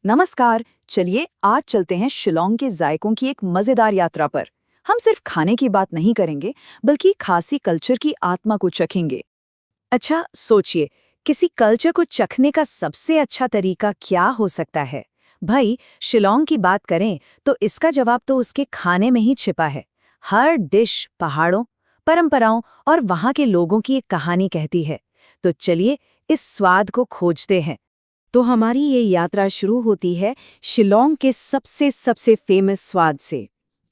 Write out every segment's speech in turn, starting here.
नमस्कार। चलिए आज चलते हैं शिलोंग के जायकों की एक मजेदार यात्रा पर। हम सिर्फ खाने की बात नहीं करेंगे, बल्कि खासी कल्चर की आत्मा को चखेंगे। अच्छा सोचिए, किसी कल्चर को चखने का सबसे अच्छा तरीका क्या हो सकता है? भाई, शिलोंग की बात करें तो इसका जवाब तो उसके खाने में ही छिपा है। हर डिश पहाड़ों, परंपराओं और वहाँ के लोगों की एक कहानी कहती है। तो चलिए इस स्वाद को खोजते हैं। तो हमारी ये यात्रा शुरू होती है शिलोंग के सबसे सबसे फेमस स्वाद से।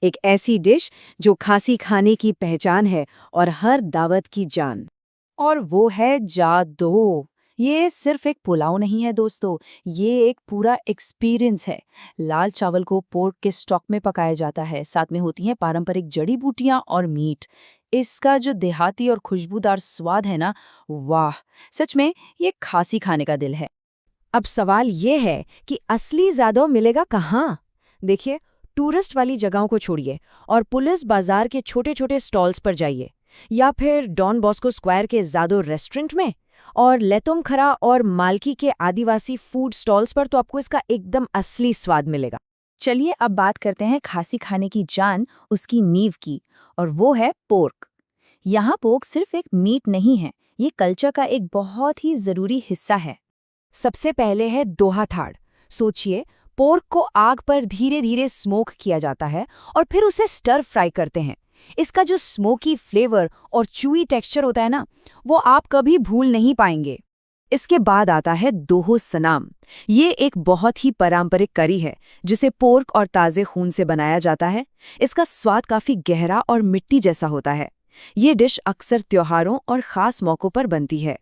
एक ऐसी डिश जो खासी खाने की पहचान है और हर दावत की जान। और वो है जादो। ये सिर्फ एक पुलाव नहीं है दोस्तों, ये एक पूरा एक्सपीरियंस है। लाल चावल को पोर्क के स्टॉक में पकाया जाता है, साथ में होती हैं पारंपरिक जड़ी बूटियां और मीट। इसका जो देहाती और खुशबूदार स्वाद है ना, वाह, सच में ये खासी खाने का दिल है। अब सवाल ये है कि असली जादो मिलेगा कहाँ? देखिए, टूरिस्ट वाली जगहों को छोड़िए और पुलिस बाजार के छोटे छोटे स्टॉल्स पर जाइए, या फिर डॉन बॉस्को स्क्वायर के जादो रेस्टोरेंट में, और लेतुमखरा और मालकी के आदिवासी फूड स्टॉल्स पर तो आपको इसका एकदम असली स्वाद मिलेगा। चलिए अब बात करते हैं खासी खाने की जान, उसकी नींव की, और वो है पोर्क। यहाँ पोर्क सिर्फ एक मीट नहीं है, ये कल्चर का एक बहुत ही जरूरी हिस्सा है। सबसे पहले है दोहा थाड़। सोचिए, पोर्क को आग पर धीरे धीरे स्मोक किया जाता है और फिर उसे स्टर फ्राई करते हैं। इसका जो स्मोकी फ्लेवर और चूई टेक्सचर होता है ना, वो आप कभी भूल नहीं पाएंगे। इसके बाद आता है दोहो सनाम। ये एक बहुत ही पारंपरिक करी है जिसे पोर्क और ताज़े खून से बनाया जाता है। इसका स्वाद काफ़ी गहरा और मिट्टी जैसा होता है। ये डिश अक्सर त्योहारों और ख़ास मौक़ों पर बनती है।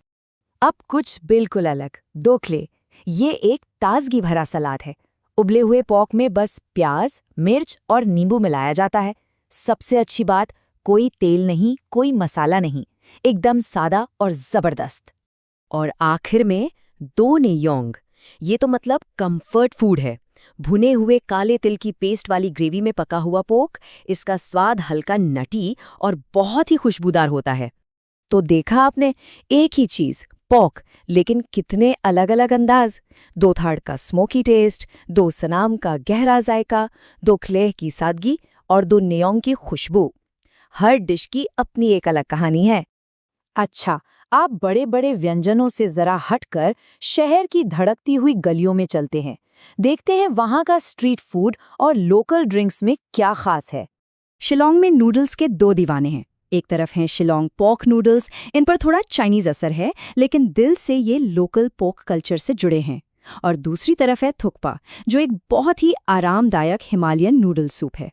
अब कुछ बिल्कुल अलग, दोखले। ये एक ताजगी भरा सलाद है। उबले हुए पोर्क में बस प्याज, मिर्च और नींबू मिलाया जाता है। सबसे अच्छी बात, कोई तेल नहीं, कोई मसाला नहीं, एकदम सादा और जबरदस्त। और आखिर में दो नेयोंग। ये तो मतलब कंफर्ट फूड है। भुने हुए काले तिल की पेस्ट वाली ग्रेवी में पका हुआ पोर्क। इसका स्वाद हल्का नटी और बहुत ही खुशबूदार होता है। तो देखा आपने, एक ही चीज पोर्क, लेकिन कितने अलग अलग अंदाज। दो थाड़ का स्मोकी टेस्ट, दो सनाम का गहरा जायका, दो क्लेह की सादगी और दो नेयोंग की खुशबू। हर डिश की अपनी एक अलग कहानी है। अच्छा, आप बड़े बड़े व्यंजनों से जरा हटकर शहर की धड़कती हुई गलियों में चलते हैं। देखते हैं वहाँ का स्ट्रीट फूड और लोकल ड्रिंक्स में क्या खास है। शिलोंग में नूडल्स के दो दीवाने हैं। एक तरफ हैं शिलोंग पोर्क नूडल्स। इन पर थोड़ा चाइनीज असर है, लेकिन दिल से ये लोकल पोर्क कल्चर से जुड़े हैं। और दूसरी तरफ है थुक्पा, जो एक बहुत ही आरामदायक हिमालयन नूडल सूप है।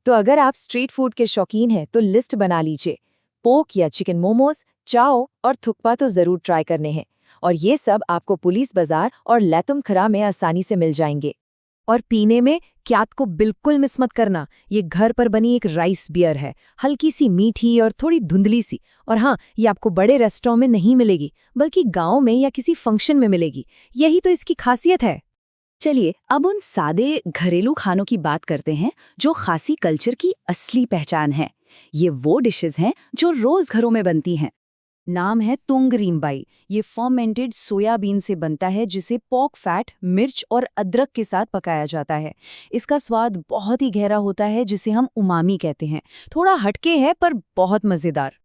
तो अगर आप स्ट्रीट फूड के शौकीन हैं तो लिस्ट बना लीजिए। पोर्क या चिकन मोमोज, चाओ और थुक्पा तो जरूर ट्राई करने हैं। और ये सब आपको पुलिस बाजार और लेतुमखरा में आसानी से मिल जाएंगे। और पीने में क्यात को बिल्कुल मिस मत करना। ये घर पर बनी एक राइस बियर है, हल्की सी मीठी और थोड़ी धुंधली सी। और हाँ, ये आपको बड़े रेस्टोरेंट में नहीं मिलेगी, बल्कि गांव में या किसी फंक्शन में मिलेगी। यही तो इसकी खासियत है। चलिए अब उन सादे घरेलू खानों की बात करते हैं जो खासी कल्चर की असली पहचान है। ये वो डिशेस हैं जो रोज घरों में बनती हैं। नाम है तुंग रीमबाई। ये फर्मेंटेड सोयाबीन से बनता है, जिसे पोर्क फैट, मिर्च और अदरक के साथ पकाया जाता है। इसका स्वाद बहुत ही गहरा होता है, जिसे हम उमामी कहते हैं। थोड़ा हटके है पर बहुत मज़ेदार।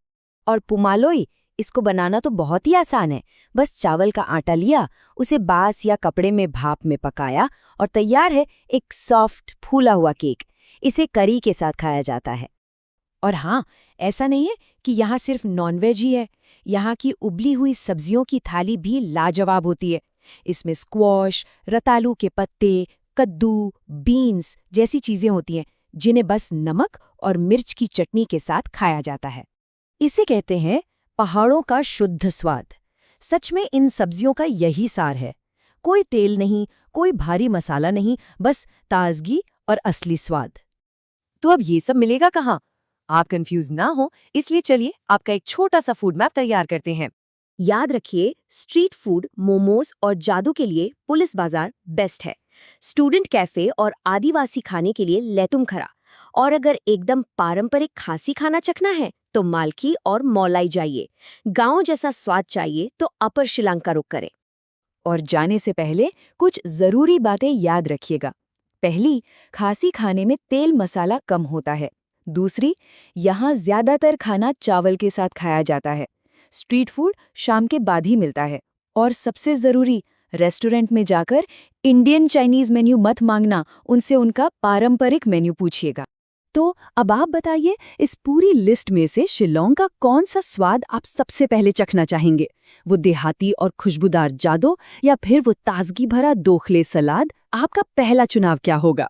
और पुमालोई, इसको बनाना तो बहुत ही आसान है। बस चावल का आटा लिया, उसे बांस या कपड़े में भाप में पकाया और तैयार है एक सॉफ्ट फूला हुआ केक। इसे करी के साथ खाया जाता है। और हाँ, ऐसा नहीं है कि यहाँ सिर्फ नॉनवेज ही है। यहाँ की उबली हुई सब्जियों की थाली भी लाजवाब होती है। इसमें स्क्वॉश, रतालू के पत्ते, कद्दू, बीन्स जैसी चीजें होती हैं, जिन्हें बस नमक और मिर्च की चटनी के साथ खाया जाता है। इसे कहते हैं पहाड़ों का शुद्ध स्वाद। सच में इन सब्जियों का यही सार है। कोई तेल नहीं, कोई भारी मसाला नहीं, बस ताजगी और असली स्वाद। तो अब ये सब मिलेगा कहाँ? आप कंफ्यूज ना हो, इसलिए चलिए आपका एक छोटा सा फूड मैप तैयार करते हैं। याद रखिए, स्ट्रीट फूड, मोमोज और जादू के लिए पुलिस बाजार बेस्ट है। स्टूडेंट कैफे और आदिवासी खाने के लिए लेतुमखरा। और अगर एकदम पारंपरिक खासी खाना चखना है तो मालकी और मौलाई जाइए। गांव जैसा स्वाद चाहिए तो अपर शिलांग का रुख करें। और जाने से पहले कुछ ज़रूरी बातें याद रखिएगा। पहली, खासी खाने में तेल मसाला कम होता है। दूसरी, यहाँ ज़्यादातर खाना चावल के साथ खाया जाता है। स्ट्रीट फूड शाम के बाद ही मिलता है। और सबसे ज़रूरी, रेस्टोरेंट में जाकर इंडियन चाइनीज़ मेन्यू मत मांगना, उनसे उनका पारंपरिक मेन्यू पूछिएगा। तो अब आप बताइए, इस पूरी लिस्ट में से शिलोंग का कौन सा स्वाद आप सबसे पहले चखना चाहेंगे? वो देहाती और खुशबूदार जादो, या फिर वो ताजगी भरा दोखले सलाद? आपका पहला चुनाव क्या होगा?